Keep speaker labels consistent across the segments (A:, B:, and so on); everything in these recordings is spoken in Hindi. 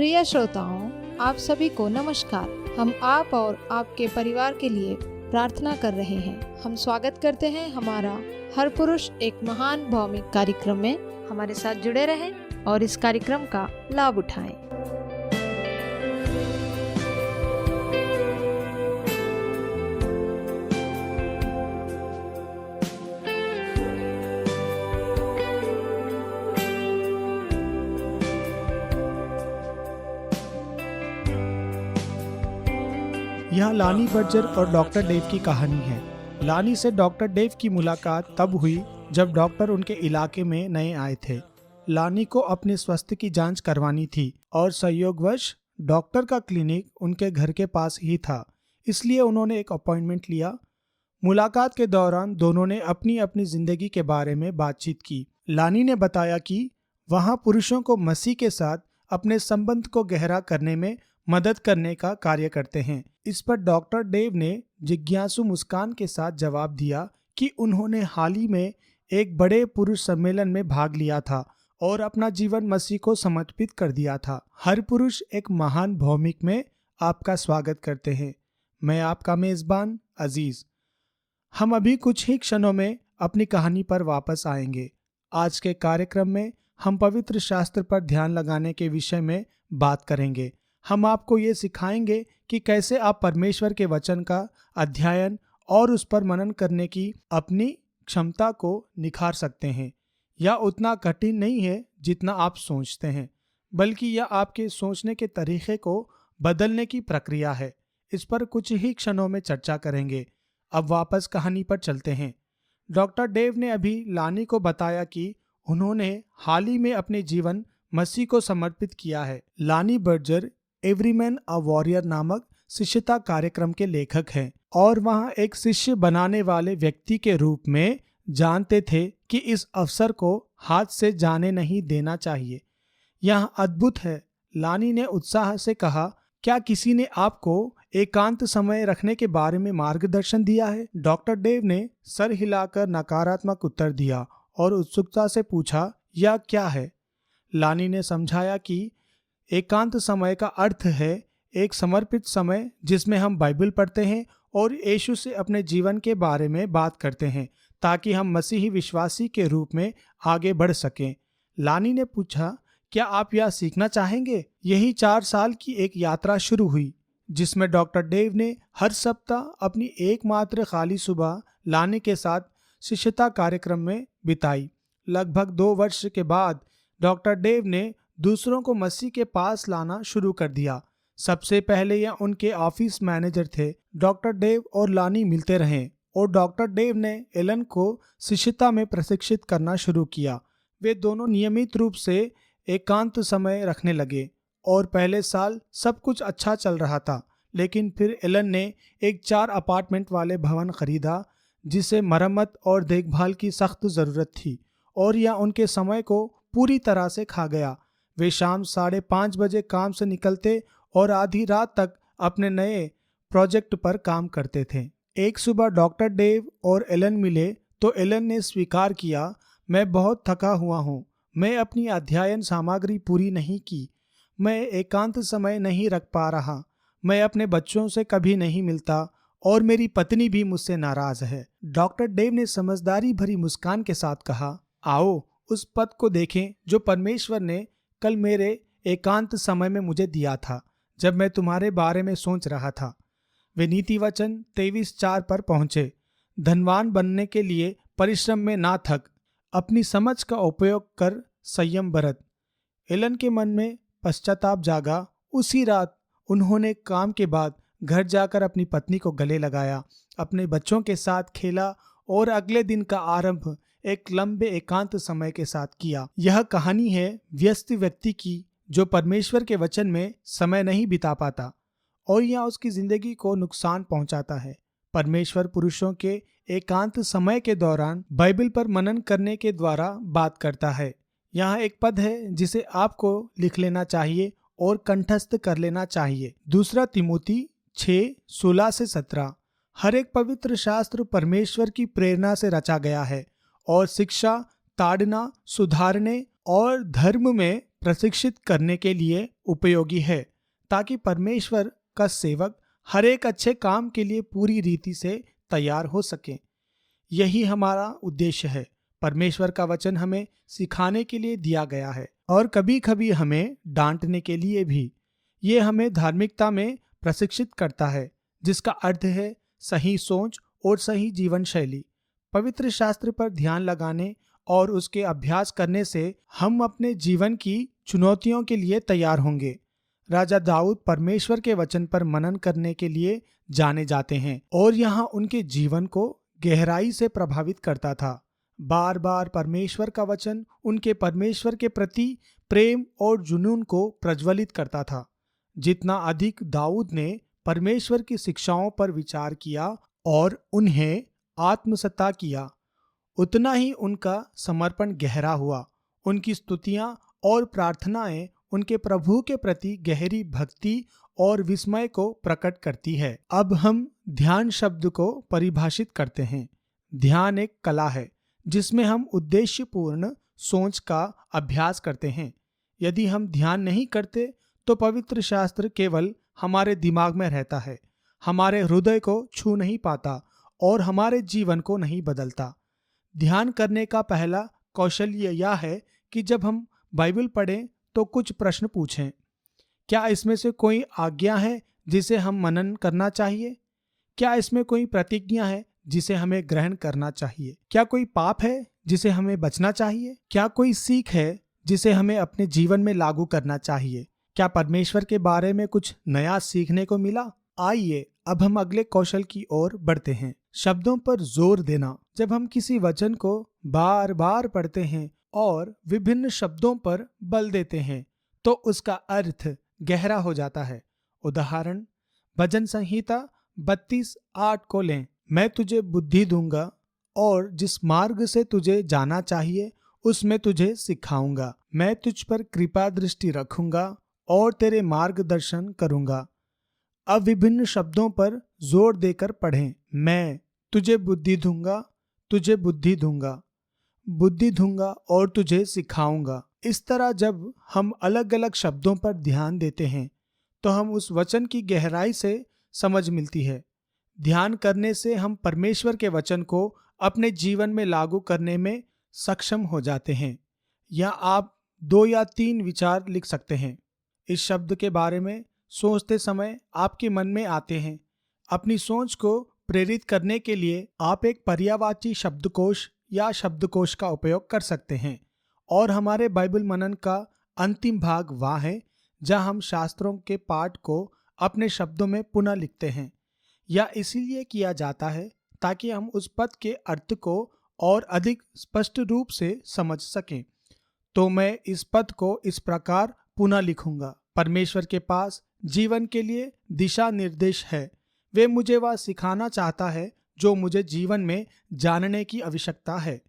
A: प्रिय श्रोताओं, आप सभी को नमस्कार। हम आप और आपके परिवार के लिए प्रार्थना कर रहे हैं। हम स्वागत करते हैं हमारा हर पुरुष एक महान भौमिक कार्यक्रम में। हमारे साथ जुड़े रहें और इस कार्यक्रम का लाभ उठाएं।
B: यह लानी बर्जर और डॉक्टर डेव की कहानी है। लानी से डॉक्टर डेव की मुलाकात तब हुई जब डॉक्टर उनके इलाके में नए आए थे। लानी को अपने स्वास्थ्य की जांच करवानी थी और संयोगवश डॉक्टर का क्लिनिक उनके घर के पास ही था, इसलिए उन्होंने एक अपॉइंटमेंट लिया। मुलाकात के दौरान दोनों ने अपनी अपनी जिंदगी के बारे में बातचीत की। लानी ने बताया कि वहाँ पुरुषों को मसीह के साथ अपने संबंध को गहरा करने में मदद करने का कार्य करते हैं। इस पर डॉक्टर डेव ने जिज्ञासु मुस्कान के साथ जवाब दिया कि उन्होंने हाल ही में एक बड़े पुरुष सम्मेलन में भाग लिया था और अपना जीवन मसीह को समर्पित कर दिया था। हर पुरुष एक महान भौमिक में आपका स्वागत करते हैं। मैं आपका मेजबान अजीज। हम अभी कुछ ही क्षणों में अपनी कहानी पर वापस आएंगे। आज के कार्यक्रम में हम पवित्र शास्त्र पर ध्यान लगाने के विषय में बात करेंगे। हम आपको ये सिखाएंगे कि कैसे आप परमेश्वर के वचन का अध्ययन और उस पर मनन करने की अपनी क्षमता को निखार सकते हैं। यह उतना कठिन नहीं है जितना आप सोचते हैं, बल्कि यह आपके सोचने के तरीके को बदलने की प्रक्रिया है। इस पर कुछ ही क्षणों में चर्चा करेंगे। अब वापस कहानी पर चलते हैं। डॉक्टर डेव ने अभी लानी को बताया कि उन्होंने हाल ही में अपने जीवन मसीह को समर्पित किया है। लानी बर्जर एवरीमैन अ वॉरियर नामक शिष्यता कार्यक्रम के लेखक हैं और वहां एक शिष्य बनाने वाले व्यक्ति के रूप में जानते थे कि इस अवसर को हाथ से जाने नहीं देना चाहिए। यह अद्भुत है, लानी ने उत्साह से कहा। क्या किसी ने आपको एकांत समय रखने के बारे में मार्गदर्शन दिया है? डॉक्टर डेव ने सर हिलाकर नकारात्मक उत्तर दिया और उत्सुकता से पूछा, यह क्या है? लानी ने समझाया कि एकांत समय का अर्थ है एक समर्पित समय जिसमें हम बाइबल पढ़ते हैं और यीशु से अपने जीवन के बारे में बात करते हैं ताकि हम मसीही विश्वासी के रूप में आगे बढ़ सकें। लानी ने पूछा, क्या आप यह सीखना चाहेंगे? यही 4 साल की एक यात्रा शुरू हुई जिसमें डॉक्टर डेव ने हर सप्ताह अपनी एकमात्र खाली सुबह लानी के साथ शिष्यता कार्यक्रम में बिताई। लगभग 2 वर्ष के बाद डॉक्टर डेव ने दूसरों को मसीह के पास लाना शुरू कर दिया। सबसे पहले यह उनके ऑफिस मैनेजर थे। डॉक्टर डेव और लानी मिलते रहे और डॉक्टर डेव ने एलन को शिष्यता में प्रशिक्षित करना शुरू किया। वे दोनों नियमित रूप से एकांत समय रखने लगे और पहले साल सब कुछ अच्छा चल रहा था, लेकिन फिर एलन ने एक 4 अपार्टमेंट वाले भवन खरीदा जिसे मरम्मत और देखभाल की सख्त जरूरत थी और यह उनके समय को पूरी तरह से खा गया। वे शाम 5:30 बजे काम से निकलते और आधी रात तक अपने नए प्रोजेक्ट पर काम करते थे। एक सुबह डॉक्टर डेव और एलन मिले तो एलन ने स्वीकार किया, मैं बहुत थका हुआ हूँ। मैं अपनी अध्ययन सामग्री पूरी नहीं की। मैं एकांत समय नहीं रख पा रहा। मैं अपने बच्चों से कभी नहीं मिलता और मेरी पत्नी भी मुझसे नाराज है। डॉक्टर डेव ने समझदारी भरी मुस्कान के साथ कहा, आओ उस पद को देखें जो परमेश्वर ने कल मेरे एकांत समय में मुझे दिया था जब मैं तुम्हारे बारे में सोच रहा था। वे नीति वचन 23:4 पर पहुंचे। धनवान बनने के लिए परिश्रम में ना थक, अपनी समझ का उपयोग कर संयम बरत। एलन के मन में पश्चाताप जागा। उसी रात उन्होंने काम के बाद घर जाकर अपनी पत्नी को गले लगाया, अपने बच्चों के साथ खेला और अगले दिन का आरंभ एक लंबे एकांत समय के साथ किया। यह कहानी है व्यस्त व्यक्ति की जो परमेश्वर के वचन में समय नहीं बिता पाता और यह उसकी जिंदगी को नुकसान पहुंचाता है। परमेश्वर पुरुषों के एकांत समय के दौरान बाइबल पर मनन करने के द्वारा बात करता है। यहाँ एक पद है जिसे आपको लिख लेना चाहिए और कंठस्थ कर लेना चाहिए। 2 तिमोथी 6:16-17। हर एक पवित्र शास्त्र परमेश्वर की प्रेरणा से रचा गया है और शिक्षा, ताड़ना, सुधारने और धर्म में प्रशिक्षित करने के लिए उपयोगी है, ताकि परमेश्वर का सेवक हर एक अच्छे काम के लिए पूरी रीति से तैयार हो सके। यही हमारा उद्देश्य है। परमेश्वर का वचन हमें सिखाने के लिए दिया गया है और कभी कभी हमें डांटने के लिए भी। ये हमें धार्मिकता में प्रशिक्षित करता है, जिसका अर्थ है सही सोच और सही जीवन शैली। पवित्र शास्त्र पर ध्यान लगाने और उसके अभ्यास करने से हम अपने जीवन की चुनौतियों के लिए तैयार होंगे। राजा दाऊद परमेश्वर के वचन पर मनन करने के लिए जाने जाते हैं और यहाँ उनके जीवन को गहराई से प्रभावित करता था। बार बार परमेश्वर का वचन उनके परमेश्वर के प्रति प्रेम और जुनून को प्रज्वलित करता था। जितना अधिक दाऊद ने परमेश्वर की शिक्षाओं पर विचार किया और उन्हें आत्मसत्ता किया, उतना ही उनका समर्पण गहरा हुआ। उनकी स्तुतियां और प्रार्थनाएं उनके प्रभु के प्रति गहरी भक्ति और विस्मय को प्रकट करती है। अब हम ध्यान शब्द को परिभाषित करते हैं। ध्यान एक कला है जिसमें हम उद्देश्यपूर्ण सोच का अभ्यास करते हैं। यदि हम ध्यान नहीं करते तो पवित्र शास्त्र केवल हमारे दिमाग में रहता है, हमारे हृदय को छू नहीं पाता और हमारे जीवन को नहीं बदलता। ध्यान करने का पहला कौशल्य यह है कि जब हम बाइबल पढ़ें तो कुछ प्रश्न पूछें। क्या इसमें से कोई आज्ञा है जिसे हम मनन करना चाहिए? क्या इसमें कोई प्रतिज्ञा है जिसे हमें ग्रहण करना चाहिए? क्या कोई पाप है जिसे हमें बचना चाहिए? क्या कोई सीख है जिसे हमें अपने जीवन में लागू करना चाहिए? क्या परमेश्वर के बारे में कुछ नया सीखने को मिला? आइए अब हम अगले कौशल की ओर बढ़ते हैं। शब्दों पर जोर देना। जब हम किसी वचन को बार बार पढ़ते हैं और विभिन्न शब्दों पर बल देते हैं तो उसका अर्थ गहरा हो जाता है। उदाहरण, भजन संहिता 32:8 को लें। मैं तुझे बुद्धि दूंगा और जिस मार्ग से तुझे जाना चाहिए उसमें तुझे सिखाऊंगा। मैं तुझ पर कृपा दृष्टि रखूंगा और तेरे मार्गदर्शन करूंगा। अब विभिन्न शब्दों पर जोर देकर पढ़ें। मैं तुझे बुद्धि दूंगा, तुझे बुद्धि दूंगा, बुद्धि दूंगा और तुझे सिखाऊंगा। इस तरह जब हम अलग अलग शब्दों पर ध्यान देते हैं तो हम उस वचन की गहराई से समझ मिलती है। ध्यान करने से हम परमेश्वर के वचन को अपने जीवन में लागू करने में सक्षम हो जाते हैं। या आप 2 या 3 विचार लिख सकते हैं। इस शब्द के बारे में सोचते समय आपके मन में आते हैं। अपनी सोच को प्रेरित करने के लिए आप एक पर्यायवाची शब्दकोश या शब्दकोश का उपयोग कर सकते हैं। और हमारे बाइबल मनन का अंतिम भाग वह है जहां हम शास्त्रों के पाठ को अपने शब्दों में पुनः लिखते हैं। यह इसीलिए किया जाता है ताकि हम उस पद के अर्थ को और अधिक स्पष्ट रूप से समझ सकें। तो मैं इस पद को इस प्रकार पुनः लिखूंगा। परमेश्वर के पास जीवन के लिए दिशा निर्देश है। वे मुझे वह सिखाना चाहता है जो मुझे जीवन में जानने की आवश्यकता है।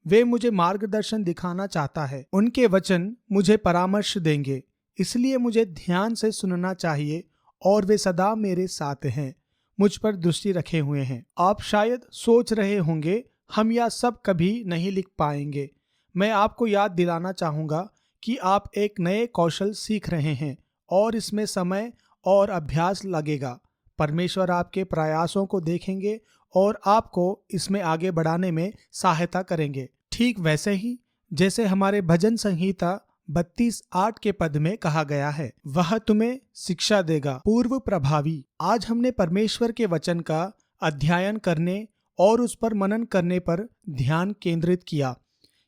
B: वे मुझे मार्गदर्शन दिखाना चाहता है। उनके वचन मुझे परामर्श देंगे, इसलिए मुझे ध्यान से सुनना चाहिए और वे सदा मेरे साथ हैं, मुझ पर दृष्टि रखे हुए हैं। आप शायद सोच रहे होंगे हम यह सब कभी नहीं लिख पाएंगे। मैं आपको याद दिलाना चाहूँगा कि आप एक नए कौशल सीख रहे हैं और इसमें समय और अभ्यास लगेगा। परमेश्वर आपके प्रयासों को देखेंगे और आपको इसमें आगे बढ़ाने में सहायता करेंगे। ठीक वैसे ही जैसे हमारे भजन संहिता 32:8 के पद में कहा गया है, वह तुम्हें शिक्षा देगा पूर्व प्रभावी। आज हमने परमेश्वर के वचन का अध्ययन करने और उस पर मनन करने पर ध्यान केंद्रित किया।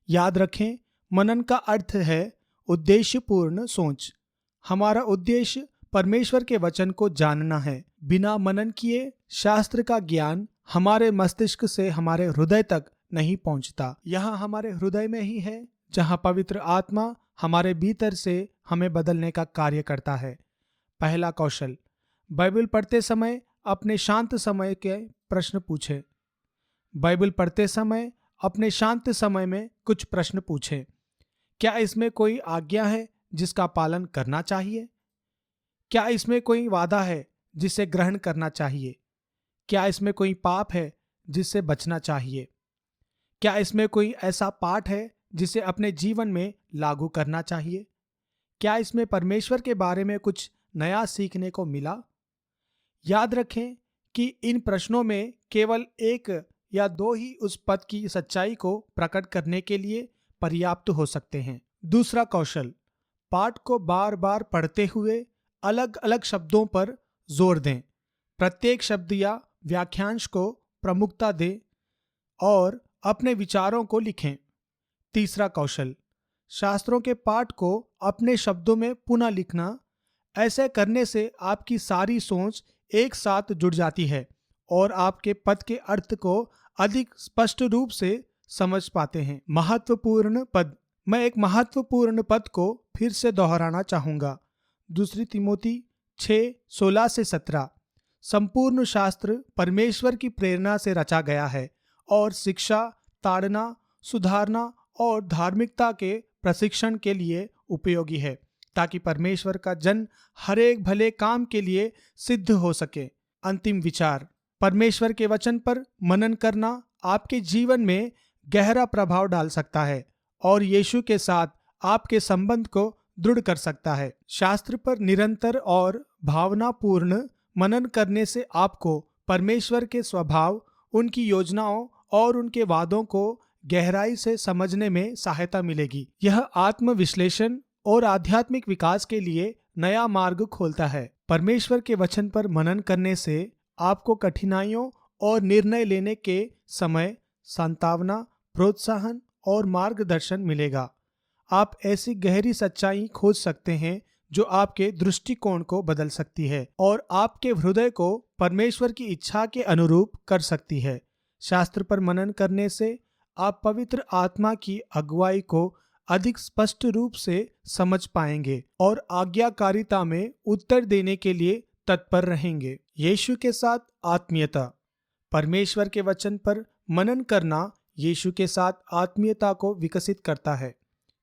B: याद रखें, मनन का अर्थ है उद्देश्यपूर्ण सोच। हमारा उद्देश्य परमेश्वर के वचन को जानना है। बिना मनन किए शास्त्र का ज्ञान हमारे मस्तिष्क से हमारे हृदय तक नहीं पहुंचता। यहाँ हमारे हृदय में ही है जहाँ पवित्र आत्मा हमारे भीतर से हमें बदलने का कार्य करता है। पहला कौशल, बाइबल पढ़ते समय अपने शांत समय के प्रश्न पूछे। बाइबल पढ़ते समय अपने शांत समय में कुछ प्रश्न पूछे। क्या इसमें कोई आज्ञा है जिसका पालन करना चाहिए? क्या इसमें कोई वादा है जिसे ग्रहण करना चाहिए? क्या इसमें कोई पाप है जिससे बचना चाहिए? क्या इसमें कोई ऐसा पाठ है जिसे अपने जीवन में लागू करना चाहिए? क्या इसमें परमेश्वर के बारे में कुछ नया सीखने को मिला? याद रखें कि इन प्रश्नों में केवल एक या दो ही उस पद की सच्चाई को प्रकट करने के लिए पर्याप्त हो सकते हैं। दूसरा कौशल, पाठ को बार बार पढ़ते हुए अलग अलग शब्दों पर जोर दें। प्रत्येक शब्द या व्याख्यांश को प्रमुखता दें और अपने विचारों को लिखें। तीसरा कौशल, शास्त्रों के पाठ को अपने शब्दों में पुनः लिखना। ऐसे करने से आपकी सारी सोच एक साथ जुड़ जाती है और आपके पद के अर्थ को अधिक स्पष्ट रूप से समझ पाते हैं। महत्वपूर्ण पद, मैं एक महत्वपूर्ण पद को फिर से दोहराना चाहूंगा। 2 तिमोथी 6:16-17। संपूर्ण शास्त्र परमेश्वर की प्रेरणा से रचा गया है और शिक्षा, ताड़ना, सुधारना और धार्मिकता के प्रशिक्षण के लिए उपयोगी है, ताकि परमेश्वर का जन हर एक भले काम के लिए सिद्ध हो सके। अंतिम विचार, परमेश्वर के वचन पर मनन करना आपके जीवन में गहरा प्रभाव डाल सकता है और यीशु के साथ आपके संबंध को दृढ़ कर सकता है। शास्त्र पर निरंतर और भावनापूर्ण मनन करने से आपको परमेश्वर के स्वभाव, उनकी योजनाओं और उनके वादों को गहराई से समझने में सहायता मिलेगी। यह आत्मविश्लेषण और आध्यात्मिक विकास के लिए नया मार्ग खोलता है। परमेश्वर के वचन पर मनन करने से आपको कठिनाइयों और निर्णय लेने के समय सांत्वना, प्रोत्साहन और मार्गदर्शन मिलेगा। आप ऐसी गहरी सच्चाई खोज सकते हैं जो आपके दृष्टिकोण को बदल सकती है और आपके हृदय को परमेश्वर की इच्छा के अनुरूप कर सकती है। शास्त्र पर मनन करने से आप पवित्र आत्मा की अगुवाई को अधिक स्पष्ट रूप से समझ पाएंगे और आज्ञाकारिता में उत्तर देने के लिए तत्पर रहेंगे। यीशु के साथ आत्मीयता, परमेश्वर के वचन पर मनन करना यीशु के साथ आत्मीयता को विकसित करता है,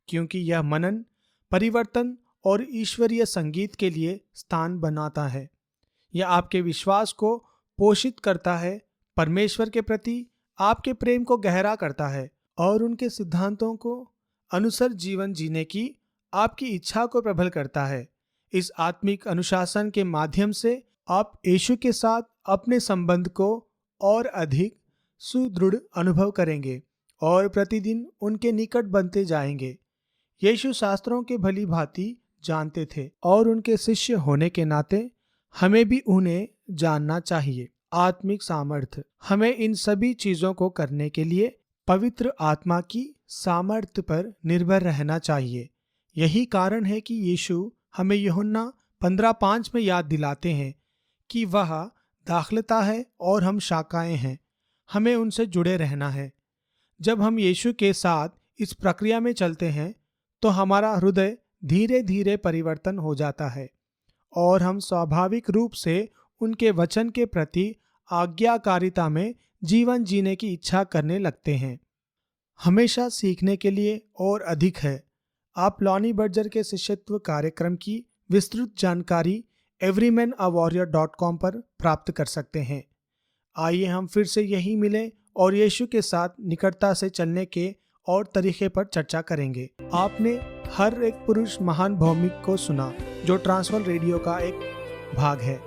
B: क्योंकि यह मनन परिवर्तन और ईश्वरीय संगीत के लिए स्थान बनाता है। यह आपके विश्वास को पोषित करता है, परमेश्वर के प्रति आपके प्रेम को गहरा करता है और उनके सिद्धांतों को अनुसार जीवन जीने की आपकी इच्छा को प्रबल करता है। इस आत्मिक अनुशासन के माध्यम से आप यीशु के साथ अपने संबंध को और अधिक सुदृढ़ अनुभव करेंगे और प्रतिदिन उनके निकट बनते जाएंगे। यीशु शास्त्रों के भली भांति जानते थे और उनके शिष्य होने के नाते हमें भी उन्हें जानना चाहिए। आत्मिक सामर्थ्य, हमें इन सभी चीजों को करने के लिए पवित्र आत्मा की सामर्थ्य पर निर्भर रहना चाहिए। यही कारण है कि यीशु हमें यूहन्ना 15:5 में याद दिलाते हैं कि वह दाखलता है और हम शाखाएं हैं। हमें उनसे जुड़े रहना है। जब हम यीशु के साथ इस प्रक्रिया में चलते हैं तो हमारा हृदय धीरे धीरे परिवर्तन हो जाता है और हम स्वाभाविक रूप से उनके वचन के प्रति आज्ञाकारिता में जीवन जीने की इच्छा करने लगते हैं। हमेशा सीखने के लिए और अधिक है। आप लॉनी बर्जर के शिष्यत्व कार्यक्रम की विस्तृत जानकारी everymanawarior.com पर प्राप्त कर सकते हैं। आइए हम फिर से यही मिलें और यीशु के साथ निकटता से चलने के और तरीके पर चर्चा करेंगे। आपने हर एक पुरुष महान भौमिक को सुना, जो ट्रांसवर्ल्ड रेडियो का एक भाग है।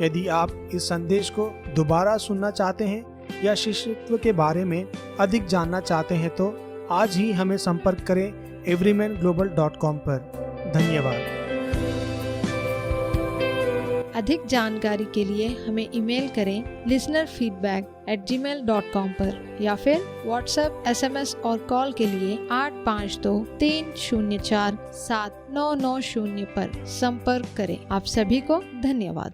B: यदि आप इस संदेश को दोबारा सुनना चाहते हैं या शिष्यत्व के बारे में अधिक जानना चाहते हैं तो आज ही हमें संपर्क करें everymanglobal.com पर। धन्यवाद।
A: अधिक जानकारी के लिए हमें ईमेल करें listenerfeedback@gmail.com पर या फिर व्हाट्सएप, SMS और कॉल के लिए 852-304-7990 पर संपर्क करें। आप सभी को धन्यवाद।